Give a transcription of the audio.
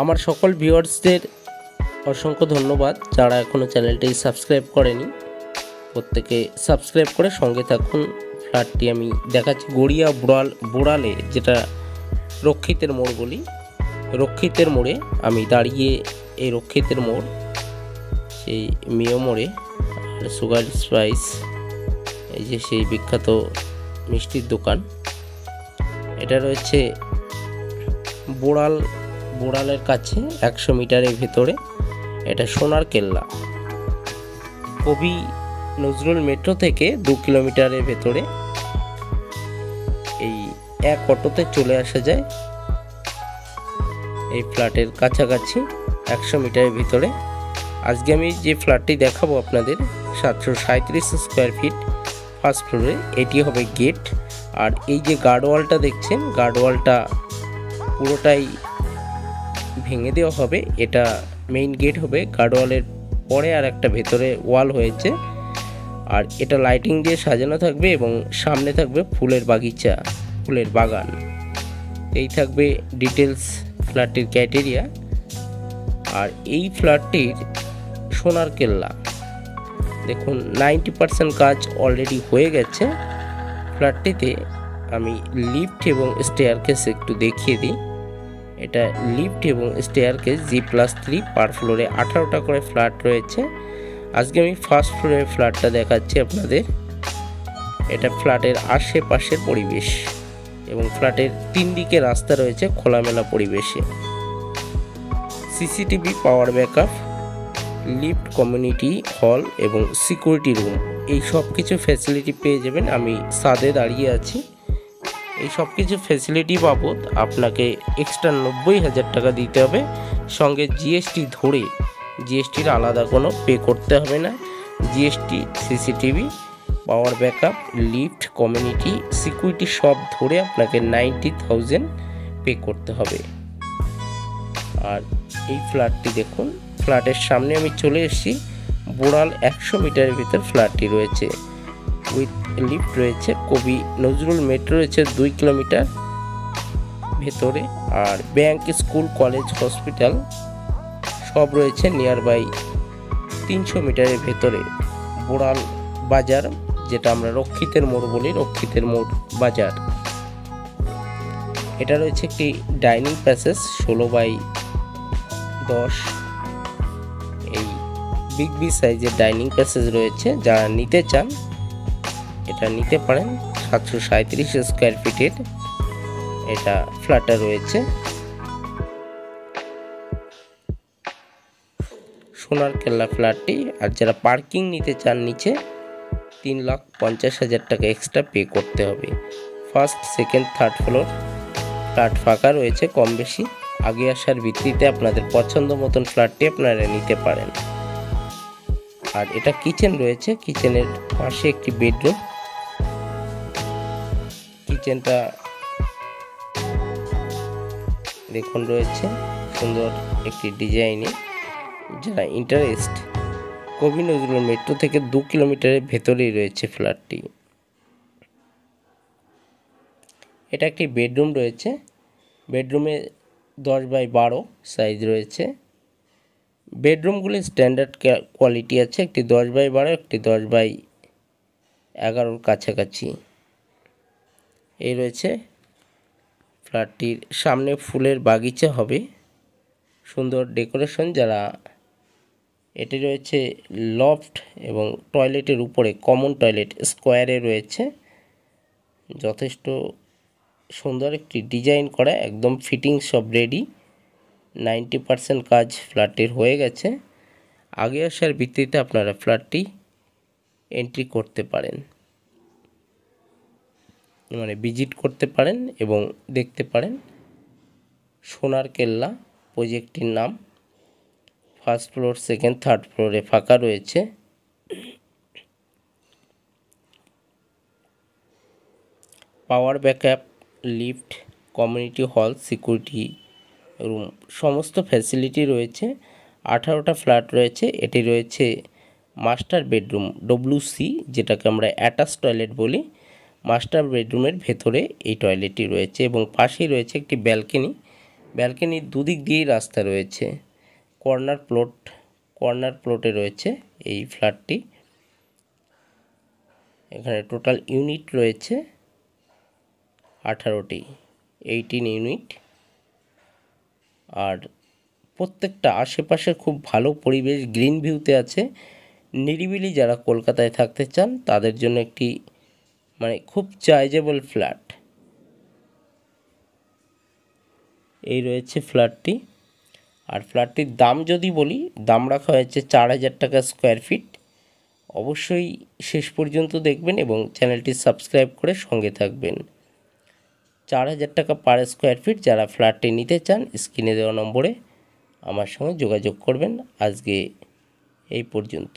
আমার সকল ভিউয়ার্সদের অসংখ্য ধন্যবাদ যারা এখনও চ্যানেলটি সাবস্ক্রাইব করেনি। প্রত্যেকে সাবস্ক্রাইব করে সঙ্গে থাকুন। ফ্ল্যাটটি আমি দেখাচ্ছি গড়িয়া বোড়ালে, যেটা রক্ষিতের মোড় বলি। রক্ষিতের মোড়ে আমি দাঁড়িয়ে, এই রক্ষিতের মোড় সেই মিও মোড়ে। আর সুগার স্পাইস, এই যে সেই বিখ্যাত মিষ্টির দোকান, এটা রয়েছে বোড়ালের কাছে 100 মিটারের ভেতরে। এটা সোনার কেল্লা, কবি নজরুল মেট্রো থেকে 2 কিলোমিটারের ভেতরে। এই এক অটোতে চলে আসা যায় এই ফ্ল্যাটের কাছাকাছি 100 মিটারের ভিতরে। আজকে আমি যে ফ্ল্যাটটি দেখাবো আপনাদের 737 স্কোয়ার ফিট, ফার্স্ট ফ্লোরে। এটি হবে গেট। আর এই যে গার্ডওয়ালটা দেখছেন, গার্ডওয়ালটা পুরোটাই ভেঙে দেওয়া হবে। এটা মেইন গেট হবে। গার্ডওয়ালের পরে আর একটা ভেতরে ওয়াল হয়েছে। আর এটা লাইটিং দিয়ে সাজানো থাকবে এবং সামনে থাকবে ফুলের বাগিচা, ফুলের বাগান। এই থাকবে ডিটেলস ফ্ল্যাটটির ক্রাইটেরিয়া। আর এই ফ্ল্যাটটির সোনার কেল্লা দেখুন, 90% কাজ অলরেডি হয়ে গেছে। ফ্ল্যাটটিতে আমি লিফট এবং স্টেয়ারকেস একটু দেখিয়ে দিই। এটা লিফট এবং স্টেয়ারকেস G+3 পার ফ্লোরে 18টা করে ফ্ল্যাট রয়েছে। আজকে আমি ফার্স্ট ফ্লোরের ফ্ল্যাটটা দেখাচ্ছি আপনাদের। এটা ফ্ল্যাটের আশেপাশের পরিবেশ এবং ফ্ল্যাটের 3 দিকে রাস্তা রয়েছে খোলামেলা পরিবেশে। CCTV, power backup, lift, community hall এবং সিকিউরিটি রুম, এই সব কিছু ফ্যাসিলিটি পেয়ে যাবেন। আমি ছাদে দাঁড়িয়ে আছি। এই সব কিছু ফ্যাসিলিটি বাবদ আপনাকে এক্সট্রা 90,000 টাকা দিতে হবে। সঙ্গে জিএসটি ধরে, জিএসটির আলাদা কোনো পে করতে হবে না। GST, CCTV, power backup, lift, community, security সব ধরে আপনাকে 90,000 পে করতে হবে। আর এই ফ্ল্যাটটি দেখুন, ফ্ল্যাটের সামনে আমি চলে এসেছি। বোড়াল 100 মিটারের ভিতর ফ্ল্যাটটি রয়েছে। উইথ লিফট রয়েছে। কবি নজরুল মেট্রো রয়েছে 2 কিলোমিটার ভেতরে। আর ব্যাংক, স্কুল, কলেজ, হসপিটাল সব রয়েছে নিয়ার বাই 300 মিটারের ভেতরে। বোড়াল বাজার, যেটা আমরা রক্ষিতের মোড় বলি, রক্ষিতের মোড় বাজার। এটা রয়েছে একটি ডাইনিং প্যাসেজ 16x10। এই বিগ সাইজের ডাইনিং প্যাসেজ রয়েছে। যারা নিতে চান এটা নিতে পারেন। 737 স্কোয়ার ফিটের এটা ফ্ল্যাটটা রয়েছে। সোনার কেল্লা ফ্ল্যাটটি। আর যারা পার্কিং নিতে চান নিচে, 3,50,000 টাকা এক্সট্রা পে করতে হবে। First, second, third floor flat ফাঁকা রয়েছে কম বেশি। আগে আসার ভিত্তিতে আপনাদের পছন্দ মতন ফ্ল্যাটটি আপনারা নিতে পারেন। আর এটা কিচেন রয়েছে। কিচেনের পাশে একটি বেডরুম। কিচেনটা দেখুন রয়েছে সুন্দর একটি ডিজাইনে। যারা ইন্টারেস্ট, কবি নজরুল মেট্রো থেকে 2 কিলোমিটারের ভেতরেই রয়েছে ফ্ল্যাটটি। এটা একটি বেডরুম রয়েছে। বেডরুমে 10x12 সাইজ রয়েছে। বেডরুমগুলি স্ট্যান্ডার্ড কোয়ালিটি আছে। একটি 10x12, একটি 10x11 কাছাকাছি। এই রয়েছে ফ্ল্যাটটির সামনে ফুলের বাগিচা হবে, সুন্দর ডেকোরেশন। যারা এটি রয়েছে লফট এবং টয়লেটের উপরে কমন টয়লেট স্কোয়ারে রয়েছে। যথেষ্ট সুন্দর একটি ডিজাইন করা, একদম ফিটিং সব রেডি। 90% কাজ ফ্ল্যাটটির হয়ে গেছে। আগে আসার ভিত্তিতে আপনারা ফ্ল্যাটটি এন্ট্রি করতে পারেন, মানে ভিজিট করতে পারেন এবং দেখতে পারেন। সোনার কেল্লা প্রজেক্টটির নাম। ফার্স্ট ফ্লোর, সেকেন্ড, থার্ড ফ্লোরে ফাঁকা রয়েছে। Power backup, lift, community hall, security room সমস্ত ফ্যাসিলিটি রয়েছে। 18টা ফ্ল্যাট রয়েছে। এটি রয়েছে মাস্টার বেডরুম WC, যেটাকে আমরা অ্যাটাচ টয়লেট বলি। মাস্টার বেডরুমের ভেতরে এই টয়লেটটি রয়েছে এবং পাশেই রয়েছে একটি ব্যালকনি। ব্যালকনির দুদিক দিয়েই রাস্তা রয়েছে। কর্নার প্লটে রয়েছে এই ফ্ল্যাটটি। এখানে টোটাল ইউনিট রয়েছে 18টি, 18 ইউনিট। আর প্রত্যেকটা আশেপাশে খুব ভালো পরিবেশ, গ্রিন ভিউতে আছে। নিরিবিলি যারা কলকাতায় থাকতে চান তাদের জন্য একটি খুব চাইজেবল ফ্ল্যাট। এই রয়েছে ফ্ল্যাটটি। আর ফ্ল্যাটটির দাম যদি বলি, দাম রাখা হয়েছে 4,000 টাকা স্কোয়ার ফিট। অবশ্যই শেষ পর্যন্ত দেখবেন এবং চ্যানেলটি সাবস্ক্রাইব করে সঙ্গে থাকবেন। 4,000 টাকা পার স্কোয়ার ফিট। যারা ফ্ল্যাটটি নিতে চান স্ক্রিনে দেওয়া নম্বরে আমার সঙ্গে যোগাযোগ করবেন। আজকে এই পর্যন্ত।